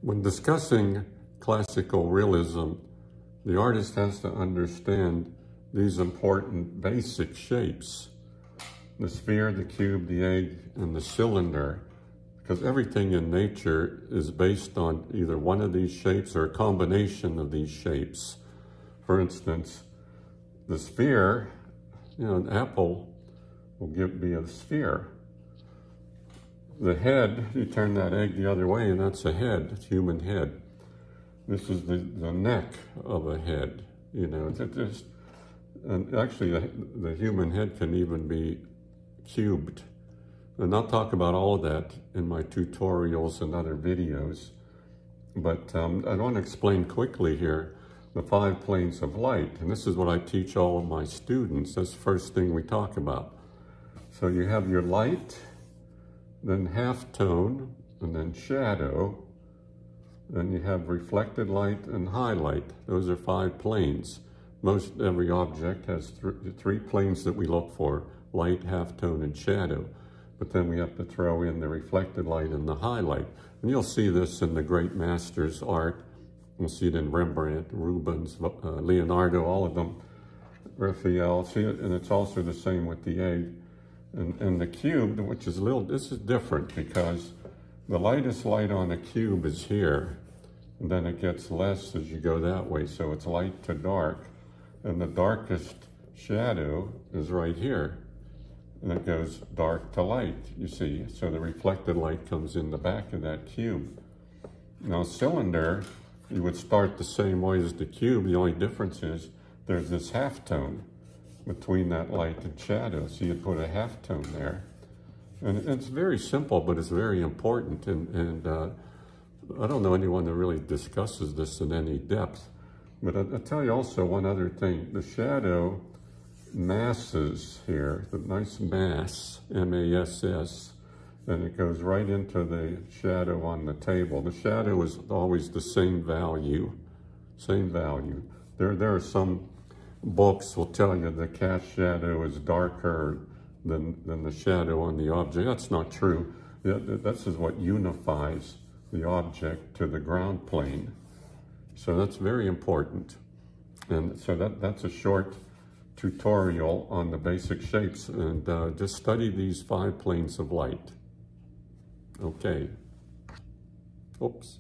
When discussing classical realism, the artist has to understand these important basic shapes: the sphere, the cube, the egg, and the cylinder, because everything in nature is based on either one of these shapes or a combination of these shapes. For instance, the sphere, an apple will be a sphere. The head, you turn that egg the other way and that's a head, it's a human head. This is the neck of a head, and actually the human head can even be cubed. And I'll talk about all of that in my tutorials and other videos. But I want to explain quickly here the 5 planes of light. And this is what I teach all of my students. That's the first thing we talk about. So you have your light, then halftone, and then shadow. Then you have reflected light and highlight. Those are 5 planes. Most every object has 3 planes that we look for: light, halftone, and shadow. But then we have to throw in the reflected light and the highlight. And you'll see this in the great masters' art. You'll see it in Rembrandt, Rubens, Leonardo, all of them, Raphael. See it, and it's also the same with the egg. And the cube, which is this is different because the lightest light on a cube is here, and then it gets less as you go that way, so it's light to dark. And the darkest shadow is right here, and it goes dark to light, you see. So the reflected light comes in the back of that cube. Now cylinder, you would start the same way as the cube. The only difference is there's this halftone between that light and shadow. So you'd put a halftone there. And it's very simple, but it's very important. And I don't know anyone that really discusses this in any depth. But I'll tell you also one other thing. The shadow masses here, the nice mass, M-A-S-S, and it goes right into the shadow on the table. The shadow is always the same value, There are some books will tell you the cast shadow is darker than the shadow on the object. That's not true. This is what unifies the object to the ground plane. So that's very important. And so that's a short tutorial on the basic shapes, and just study these 5 planes of light. Okay. Oops.